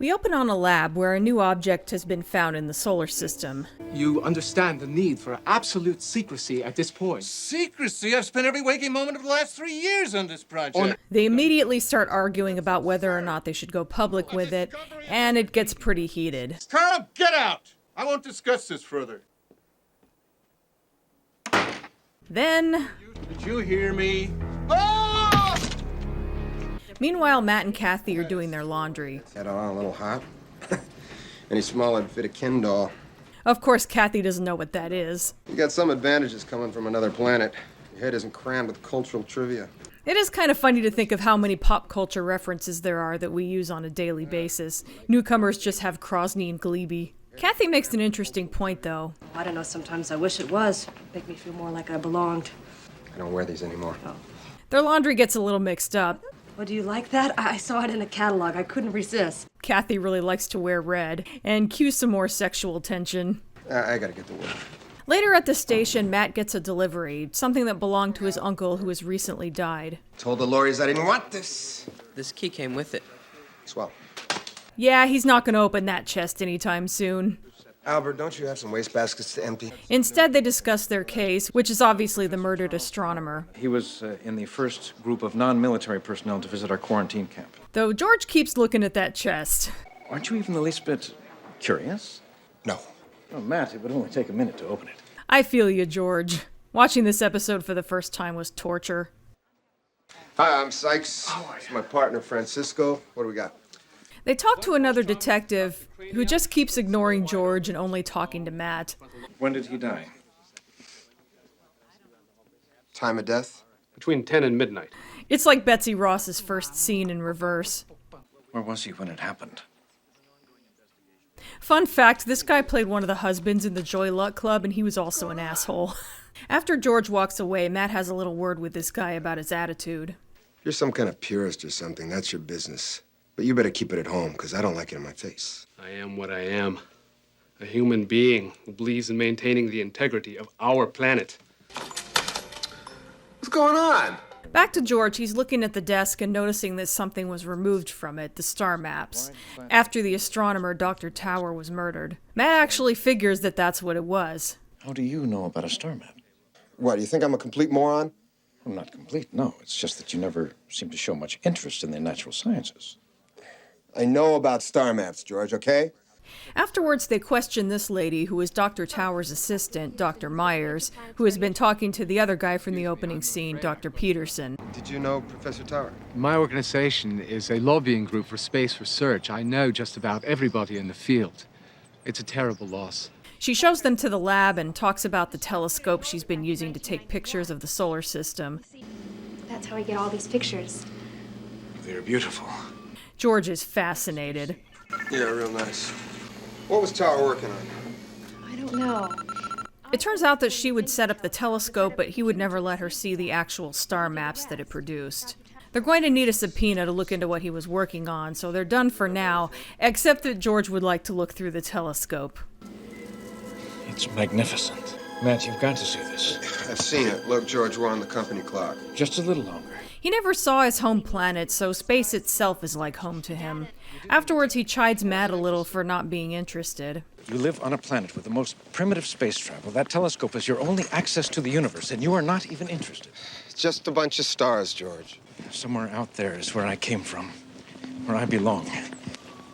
We open on a lab where a new object has been found in the solar system. You understand the need for absolute secrecy at this point. Secrecy? I've spent every waking moment of the last 3 years on this project. They immediately start arguing about whether or not they should go public with it, and it gets pretty heated. Carl, get out! I won't discuss this further. Then... Did you hear me? Meanwhile, Matt and Kathy are doing their laundry. That all a little hot? Any smaller would fit a Ken doll. Of course, Kathy doesn't know what that is. You got some advantages coming from another planet. Your head isn't crammed with cultural trivia. It is kind of funny to think of how many pop culture references there are that we use on a daily basis. Newcomers just have Krosny and Glebe. Kathy makes an interesting point, though. I don't know, sometimes I wish it was. Make me feel more like I belonged. I don't wear these anymore. Oh. Their laundry gets a little mixed up. Oh, do you like that? I saw it in a catalog. I couldn't resist. Kathy really likes to wear red, and cue some more sexual tension. I gotta get to work. Later at the station, Matt gets a delivery, something that belonged to his uncle who has recently died. Told the Lorries I didn't want this. This key came with it. Swell. Yeah, he's not going to open that chest anytime soon. Albert, don't you have some wastebaskets to empty? Instead, they discuss their case, which is obviously the murdered astronomer. He was in the first group of non-military personnel to visit our quarantine camp. Though George keeps looking at that chest. Aren't you even the least bit curious? No. Oh, Matt, it would only take a minute to open it. I feel you, George. Watching this episode for the first time was torture. Hi, I'm Sykes. This is my partner, Francisco. What do we got? They talk to another detective who just keeps ignoring George and only talking to Matt. When did he die? Time of death? Between 10 and midnight. It's like Betsy Ross's first scene in reverse. Where was he when it happened? Fun fact, this guy played one of the husbands in the Joy Luck Club, and he was also an asshole. After George walks away, Matt has a little word with this guy about his attitude. If you're some kind of purist or something, that's your business. But you better keep it at home, because I don't like it in my face. I am what I am. A human being who believes in maintaining the integrity of our planet. What's going on? Back to George, he's looking at the desk and noticing that something was removed from it, the star maps, after the astronomer Dr. Tower was murdered. Matt actually figures that that's what it was. How do you know about a star map? What, do you think I'm a complete moron? Well, not complete, no. It's just that you never seem to show much interest in the natural sciences. I know about star maps, George, okay? Afterwards, they question this lady, who is Dr. Tower's assistant, Dr. Myers, who has been talking to the other guy from the opening scene, Dr. Peterson. Did you know Professor Tower? My organization is a lobbying group for space research. I know just about everybody in the field. It's a terrible loss. She shows them to the lab and talks about the telescope she's been using to take pictures of the solar system. That's how I get all these pictures. They're beautiful. George is fascinated. Yeah, real nice. What was Tower working on? I don't know. It turns out that she would set up the telescope, but he would never let her see the actual star maps that it produced. They're going to need a subpoena to look into what he was working on, so they're done for now, except that George would like to look through the telescope. It's magnificent. Matt, you've got to see this. I've seen it. Look, George, we're on the company clock. Just a little longer. He never saw his home planet, so space itself is like home to him. Afterwards, he chides Matt a little for not being interested. You live on a planet with the most primitive space travel. That telescope is your only access to the universe, and you are not even interested. It's just a bunch of stars, George. Somewhere out there is where I came from, where I belong.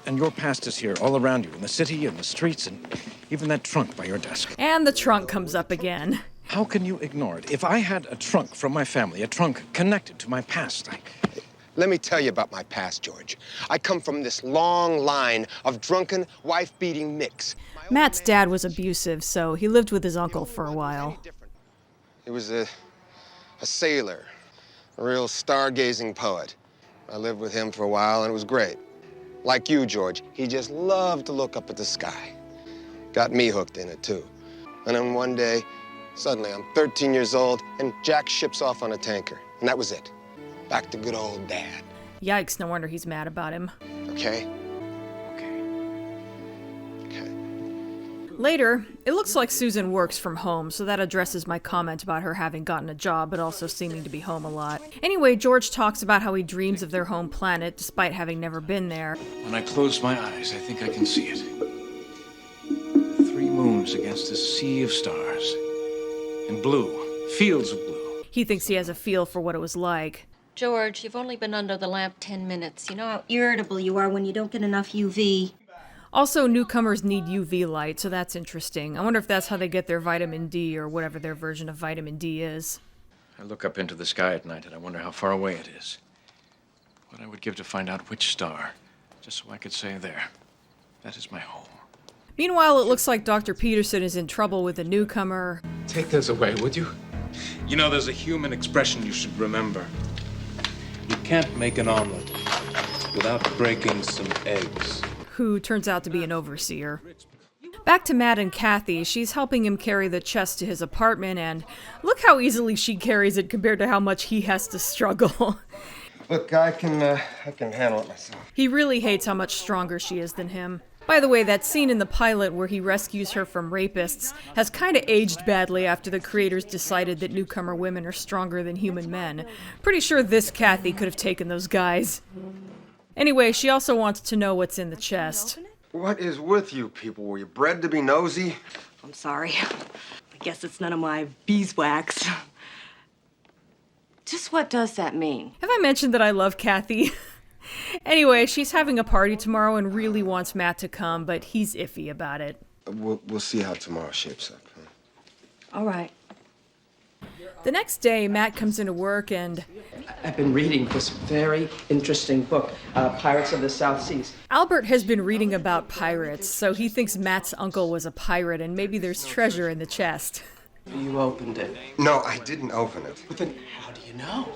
And your past is here, all around you, in the city, in the streets, and even that trunk by your desk. And the trunk comes up again. How can you ignore it? If I had a trunk from my family, a trunk connected to my past, Let me tell you about my past, George. I come from this long line of drunken, wife-beating micks. Matt's dad was abusive, so he lived with his uncle for a while. He was a sailor, a real stargazing poet. I lived with him for a while, and it was great. Like you, George, he just loved to look up at the sky. Got me hooked in it, too. And then one day, suddenly I'm 13 years old, and Jack ships off on a tanker. And that was it. Back to good old Dad. Yikes, no wonder he's mad about him. Okay? Okay. Okay. Later, it looks like Susan works from home, so that addresses my comment about her having gotten a job but also seeming to be home a lot. Anyway, George talks about how he dreams of their home planet despite having never been there. When I close my eyes, I think I can see it. 3 moons against a sea of stars. And blue. Fields of blue. He thinks he has a feel for what it was like. George, you've only been under the lamp 10 minutes. You know how irritable you are when you don't get enough UV. Also, newcomers need UV light, so that's interesting. I wonder if that's how they get their vitamin D or whatever their version of vitamin D is. I look up into the sky at night and I wonder how far away it is. What I would give to find out which star, just so I could say there, that is my home. Meanwhile, it looks like Dr. Peterson is in trouble with a newcomer. Take those away, would you? You know, there's a human expression you should remember. You can't make an omelet without breaking some eggs. Who turns out to be an overseer. Back to Matt and Kathy. She's helping him carry the chest to his apartment, and look how easily she carries it compared to how much he has to struggle. Look, I can handle it myself. He really hates how much stronger she is than him. By the way, that scene in the pilot where he rescues her from rapists has kind of aged badly after the creators decided that newcomer women are stronger than human men. Pretty sure this Kathy could have taken those guys. Anyway, she also wants to know what's in the chest. What is with you people? Were you bred to be nosy? I'm sorry. I guess it's none of my beeswax. Just what does that mean? Have I mentioned that I love Kathy? Anyway, she's having a party tomorrow and really wants Matt to come, but he's iffy about it. We'll see how tomorrow shapes up. Huh? All right. The next day, Matt comes into work and I've been reading this very interesting book, Pirates of the South Seas. Albert has been reading about pirates, so he thinks Matt's uncle was a pirate and maybe there's treasure in the chest. You opened it. No, I didn't open it. But then how do you know?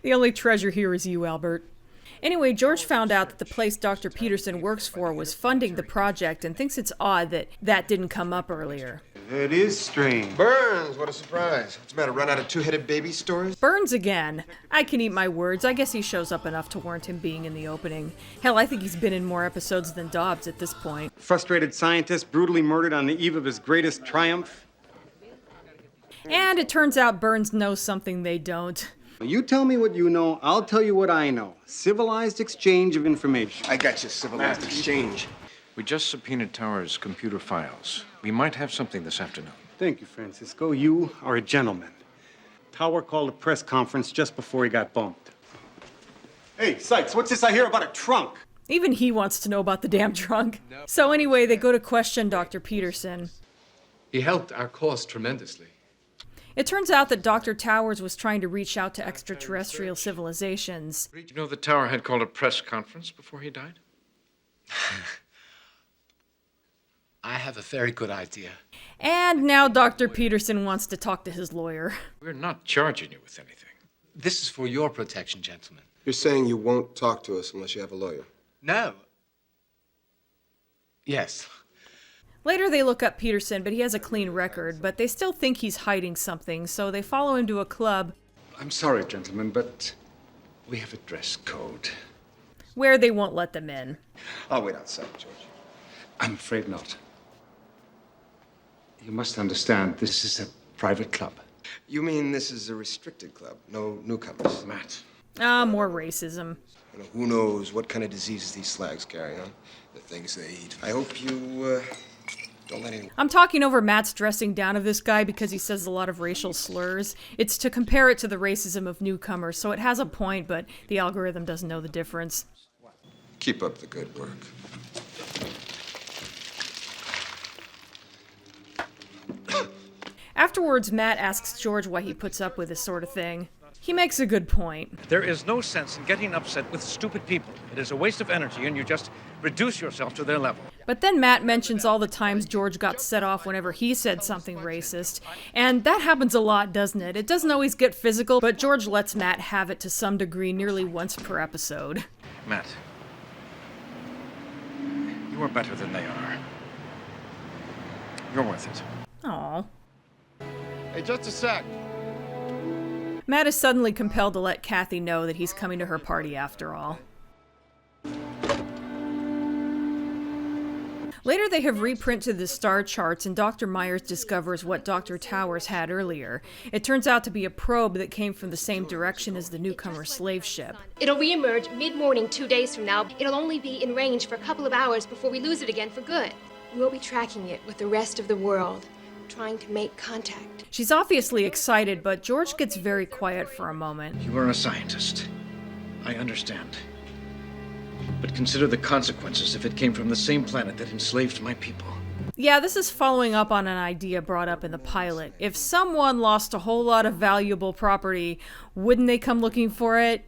The only treasure here is you, Albert. Anyway, George found out that the place Dr. Peterson works for was funding the project and thinks it's odd that that didn't come up earlier. It is strange. Burns, what a surprise. What's the matter, run out of 2-headed baby stories? Burns again. I can eat my words. I guess he shows up enough to warrant him being in the opening. Hell, I think he's been in more episodes than Dobbs at this point. Frustrated scientist brutally murdered on the eve of his greatest triumph. And it turns out Burns knows something they don't. You tell me what you know, I'll tell you what I know. Civilized exchange of information. I got you, civilized exchange. We just subpoenaed Tower's computer files. We might have something this afternoon. Thank you, Francisco. You are a gentleman. Tower called a press conference just before he got bumped. Hey, Sykes, what's this I hear about a trunk? Even he wants to know about the damn trunk. So anyway, they go to question Dr. Peterson. He helped our cause tremendously. It turns out that Dr. Towers was trying to reach out to extraterrestrial civilizations. Did you know the Tower had called a press conference before he died? I have a very good idea. And now Dr. Peterson wants to talk to his lawyer. We're not charging you with anything. This is for your protection, gentlemen. You're saying you won't talk to us unless you have a lawyer? No. Yes. Later they look up Peterson, but he has a clean record, but they still think he's hiding something, so they follow him to a club I'm sorry, gentlemen, but we have a dress code. where they won't let them in. I'll wait outside, George. I'm afraid not. You must understand, this is a private club. You mean this is a restricted club? No newcomers? Matt. Ah, more racism. You know, who knows what kind of diseases these slags carry, huh? The things they eat. I hope you, don't let anyone... I'm talking over Matt's dressing down of this guy because he says a lot of racial slurs. It's to compare it to the racism of newcomers, so it has a point, but the algorithm doesn't know the difference. Keep up the good work. Afterwards, Matt asks George why he puts up with this sort of thing. He makes a good point. There is no sense in getting upset with stupid people. It is a waste of energy, and you just reduce yourself to their level. But then Matt mentions all the times George got set off whenever he said something racist. And that happens a lot, doesn't it? It doesn't always get physical, but George lets Matt have it to some degree nearly once per episode. Matt, you are better than they are. You're worth it. Aw. Hey, just a sec. Matt is suddenly compelled to let Kathy know that he's coming to her party after all. Later, they have reprinted the star charts, and Dr. Myers discovers what Dr. Towers had earlier. It turns out to be a probe that came from the same direction as the newcomer slave ship. It'll reemerge mid-morning 2 days from now. It'll only be in range for a couple of hours before we lose it again for good. We'll be tracking it with the rest of the world, trying to make contact. She's obviously excited, but George gets very quiet for a moment. You are a scientist. I understand. But consider the consequences if it came from the same planet that enslaved my people. Yeah, this is following up on an idea brought up in the pilot. If someone lost a whole lot of valuable property, wouldn't they come looking for it?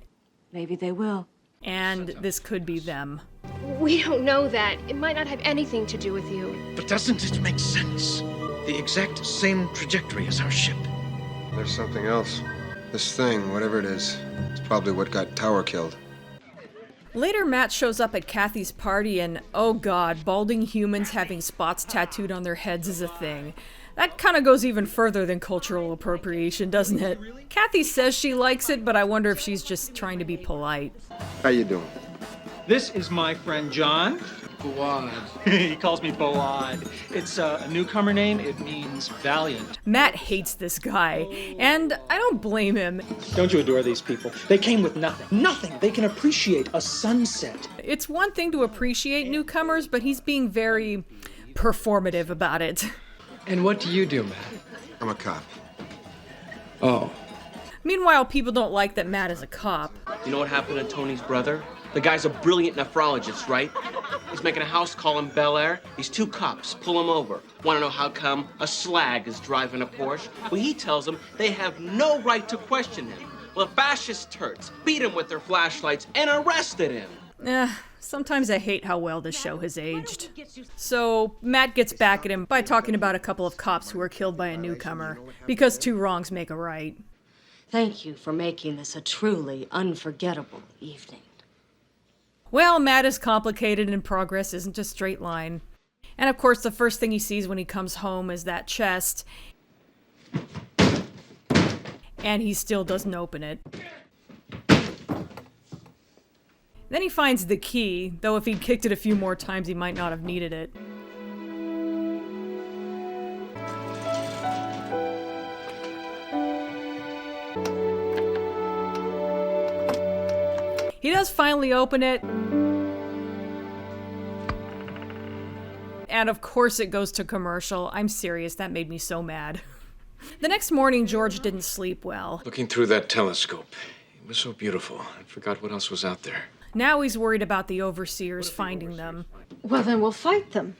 Maybe they will. And this could be them. We don't know that. It might not have anything to do with you. But doesn't it make sense? The exact same trajectory as our ship. There's something else. This thing, whatever it is, it's probably what got Tower killed. Later, Matt shows up at Kathy's party and, oh god, balding humans having spots tattooed on their heads is a thing. That kind of goes even further than cultural appropriation, doesn't it? Kathy says she likes it, but I wonder if she's just trying to be polite. How you doing? This is my friend John. Boad. He calls me Boad. It's a newcomer name. It means valiant. Matt hates this guy, and I don't blame him. Don't you adore these people? They came with nothing. Nothing. They can appreciate a sunset. It's one thing to appreciate newcomers, but he's being very performative about it. And what do you do, Matt? I'm a cop. Oh. Meanwhile, people don't like that Matt is a cop. You know what happened to Tony's brother? The guy's a brilliant nephrologist, right? He's making a house call in Bel Air. These two cops pull him over. Want to know how come a slag is driving a Porsche? Well, he tells them they have no right to question him. Well, the fascist turds beat him with their flashlights and arrested him. Sometimes I hate how well this show has aged. So, Matt gets back at him by talking about a couple of cops who were killed by a newcomer, because two wrongs make a right. Thank you for making this a truly unforgettable evening. Well, Matt is complicated and progress isn't a straight line. And of course, the first thing he sees when he comes home is that chest. And he still doesn't open it. Then he finds the key, though if he'd kicked it a few more times, he might not have needed it. He does finally open it. And of course it goes to commercial. I'm serious, that made me so mad. The next morning, George didn't sleep well. Looking through that telescope. It was so beautiful. I forgot what else was out there. Now he's worried about the overseers finding them. Well, then we'll fight them.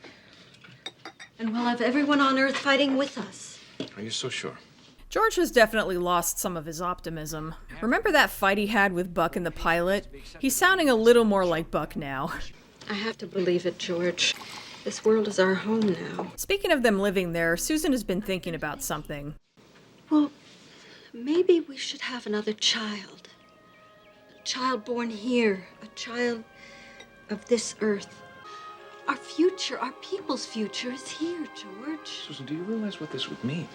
And we'll have everyone on Earth fighting with us. Are you so sure? George has definitely lost some of his optimism. Remember that fight he had with Buck in the pilot? He's sounding a little more like Buck now. I have to believe it, George. This world is our home now. Speaking of them living there, Susan has been thinking about something. Well, maybe we should have another child. A child born here. A child of this Earth. Our future, our people's future is here, George. Susan, do you realize what this would mean?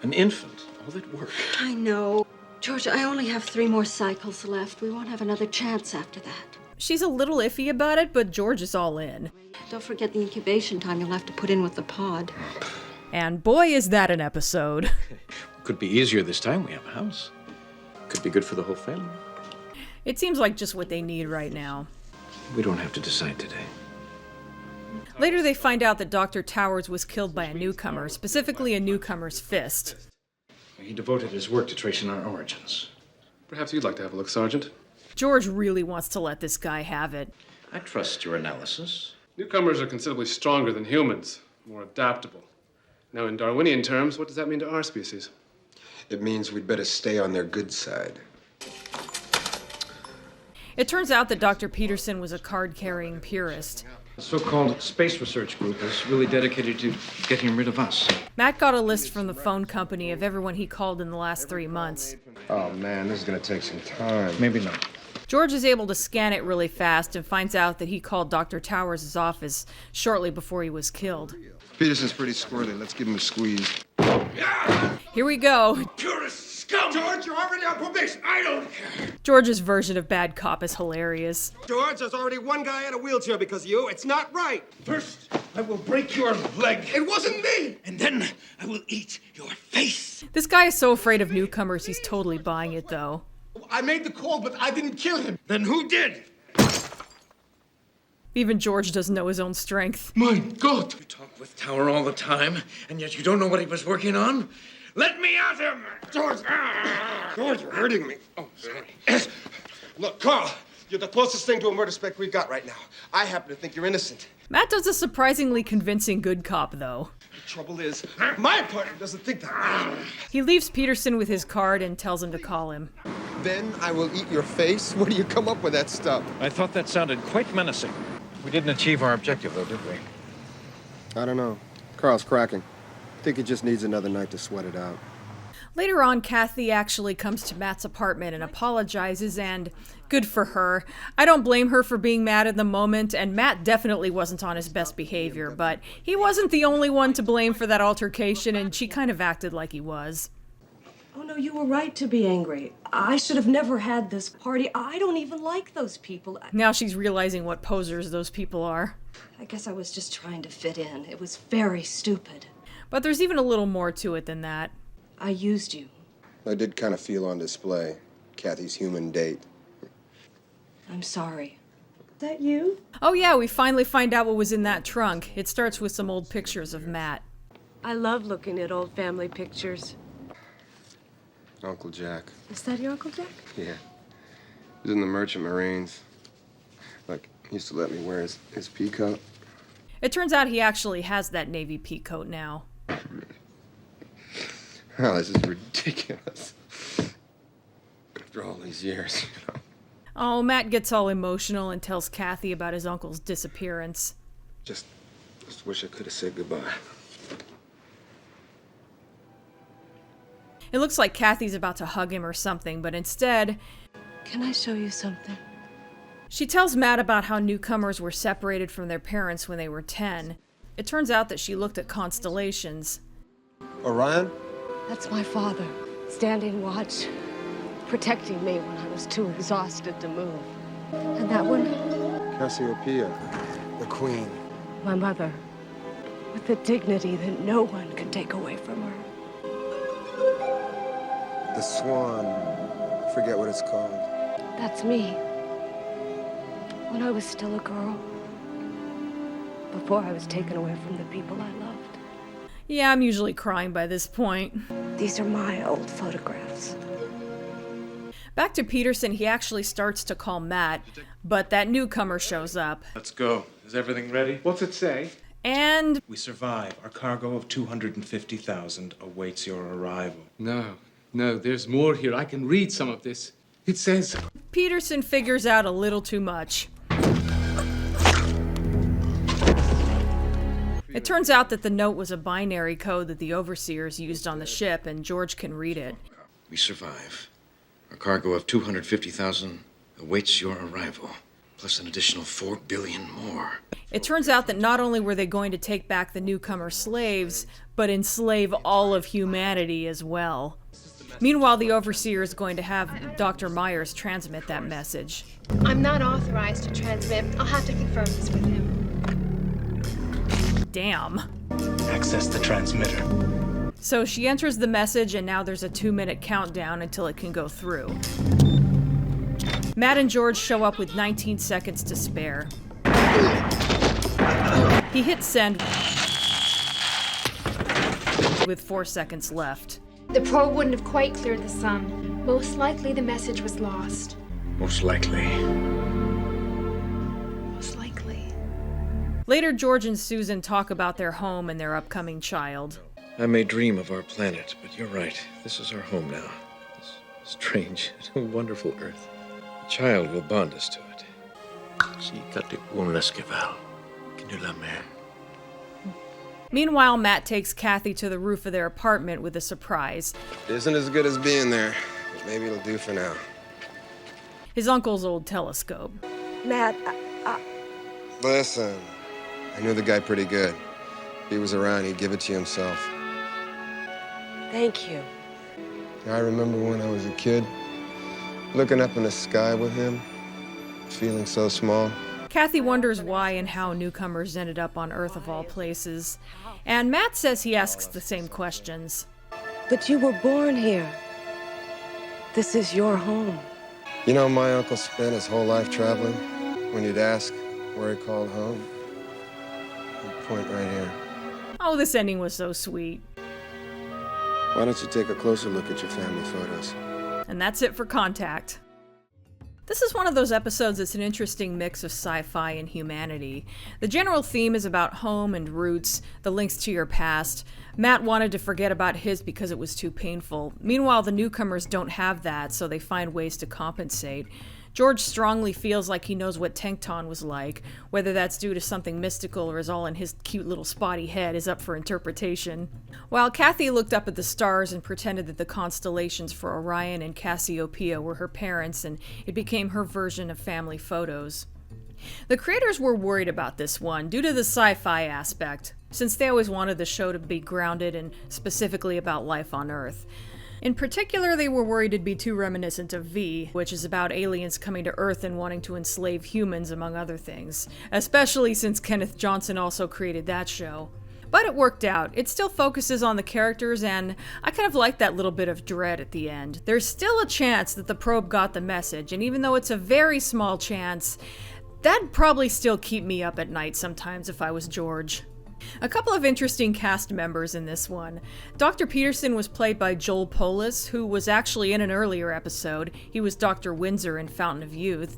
An infant, all that work. I know. George, I only have 3 more cycles left. We won't have another chance after that. She's a little iffy about it, but George is all in. Don't forget the incubation time you'll have to put in with the pod. And boy, is that an episode. Could be easier this time. We have a house. Could be good for the whole family. It seems like just what they need right now. We don't have to decide today. Later, they find out that Dr. Towers was killed by a newcomer, specifically a newcomer's fist. He devoted his work to tracing our origins. Perhaps you'd like to have a look, Sergeant. George really wants to let this guy have it. I trust your analysis. Newcomers are considerably stronger than humans, more adaptable. Now, in Darwinian terms, what does that mean to our species? It means we'd better stay on their good side. It turns out that Dr. Peterson was a card-carrying purist. The so-called space research group is really dedicated to getting rid of us. Matt got a list from the phone company of everyone he called in the last 3 months. Oh man, this is gonna take some time. Maybe not. George is able to scan it really fast and finds out that he called Dr. Towers' office shortly before he was killed. Peterson's pretty squirrely. Let's give him a squeeze. Here we go. Purist scum! George, you're already on probation. I don't care. George's version of bad cop is hilarious. George, there's already one guy in a wheelchair because of you. It's not right. First, I will break your leg. It wasn't me! And then I will eat your face. This guy is so afraid of newcomers, he's totally buying it, though. I made the call, but I didn't kill him. Then who did? Even George doesn't know his own strength. My God! You talk with Tower all the time, and yet you don't know what he was working on? Let me at him! George! George, you're hurting me. Oh, sorry. Look, Carl, you're the closest thing to a murder spec we've got right now. I happen to think you're innocent. Matt does a surprisingly convincing good cop, though. The trouble is, my partner doesn't think that. He leaves Peterson with his card and tells him to call him. Then I will eat your face? Where do you come up with that stuff? I thought that sounded quite menacing. We didn't achieve our objective, though, did we? I don't know. Carl's cracking. I think he just needs another night to sweat it out. Later on, Kathy actually comes to Matt's apartment and apologizes, and good for her. I don't blame her for being mad in the moment, and Matt definitely wasn't on his best behavior, but he wasn't the only one to blame for that altercation, and she kind of acted like he was. Oh, no, you were right to be angry. I should have never had this party. I don't even like those people. Now she's realizing what posers those people are. I guess I was just trying to fit in. It was very stupid. But there's even a little more to it than that. I used you. I did kind of feel on display. Kathy's human date. I'm sorry. Is that you? Oh yeah, we finally find out what was in that trunk. It starts with some old pictures of Matt. I love looking at old family pictures. Uncle Jack. Is that your Uncle Jack? Yeah. He was in the Merchant Marines. Like, he used to let me wear his pea coat. It turns out he actually has that navy pea coat now. Oh, this is ridiculous. After all these years, you know. Oh, Matt gets all emotional and tells Kathy about his uncle's disappearance. Just wish I could have said goodbye. It looks like Kathy's about to hug him or something, but instead... Can I show you something? She tells Matt about how newcomers were separated from their parents when they were 10. It turns out that she looked at constellations. Orion? That's my father, standing watch, protecting me when I was too exhausted to move. And that one? Cassiopeia, the queen. My mother, with the dignity that no one could take away from her. The swan. Forget what it's called. That's me. When I was still a girl. Before I was taken away from the people I loved. Yeah, I'm usually crying by this point. These are my old photographs. Back to Peterson, he actually starts to call Matt, but that newcomer shows up. Let's go. Is everything ready? What's it say? And... We survive. Our cargo of 250,000 awaits your arrival. No, there's more here. I can read some of this. It says... Peterson figures out a little too much. It turns out that the note was a binary code that the overseers used on the ship, and George can read it. We survive. Our cargo of 250,000 awaits your arrival, plus an additional 4 billion more. It turns out that not only were they going to take back the newcomer slaves, but enslave all of humanity as well. Meanwhile, the overseer is going to have Dr. Myers transmit that message. I'm not authorized to transmit. I'll have to confirm this with him. Damn. Access the transmitter. So she enters the message, and now there's a 2-minute countdown until it can go through. Matt and George show up with 19 seconds to spare. He hits send with 4 seconds left. The probe wouldn't have quite cleared the sun. Most likely the message was lost. Most likely. Most likely. Later, George and Susan talk about their home and their upcoming child. I may dream of our planet, but you're right. This is our home now. This strange, wonderful Earth. A child will bond us to it. Meanwhile, Matt takes Kathy to the roof of their apartment with a surprise. It isn't as good as being there, but maybe it'll do for now. His uncle's old telescope. Matt, Listen, I knew the guy pretty good. If he was around, he'd give it to you himself. Thank you. I remember when I was a kid, looking up in the sky with him, feeling so small. Kathy wonders why and how newcomers ended up on Earth of all places. And Matt says he asks the same questions. But you were born here. This is your home. You know, my uncle spent his whole life traveling. When you'd ask where he called home, he'd point right here. Oh, this ending was so sweet. Why don't you take a closer look at your family photos? And that's it for Contact. This is one of those episodes that's an interesting mix of sci-fi and humanity. The general theme is about home and roots, the links to your past. Matt wanted to forget about his because it was too painful. Meanwhile, the newcomers don't have that, so they find ways to compensate. George strongly feels like he knows what Tenkton was like. Whether that's due to something mystical or is all in his cute little spotty head is up for interpretation. While Kathy looked up at the stars and pretended that the constellations for Orion and Cassiopeia were her parents, and it became her version of family photos. The creators were worried about this one due to the sci-fi aspect, since they always wanted the show to be grounded and specifically about life on Earth. In particular, they were worried it'd be too reminiscent of V, which is about aliens coming to Earth and wanting to enslave humans, among other things. Especially since Kenneth Johnson also created that show. But it worked out. It still focuses on the characters, and I kind of like that little bit of dread at the end. There's still a chance that the probe got the message, and even though it's a very small chance, that'd probably still keep me up at night sometimes if I was George. A couple of interesting cast members in this one. Dr. Peterson was played by Joel Polis, who was actually in an earlier episode. He was Dr. Windsor in Fountain of Youth.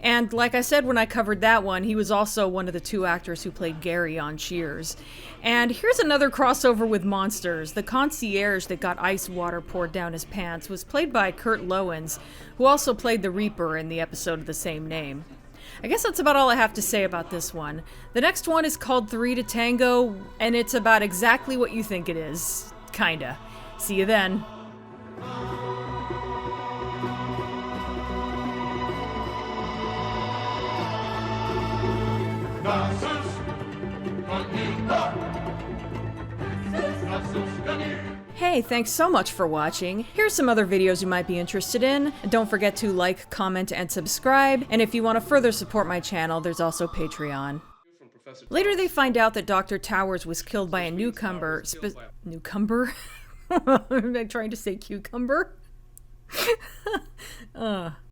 And like I said when I covered that one, he was also one of the two actors who played Gary on Cheers. And here's another crossover with monsters. The concierge that got ice water poured down his pants was played by Kurt Lowens, who also played the Reaper in the episode of the same name. I guess that's about all I have to say about this one. The next one is called 3 to Tango, and it's about exactly what you think it is. Kinda. See you then. Hey, thanks so much for watching. Here's some other videos you might be interested in. Don't forget to like, comment, and subscribe. And if you want to further support my channel, there's also Patreon. Later they find out that Dr. Towers was killed by a newcomer. Newcomer? Am I trying to say cucumber?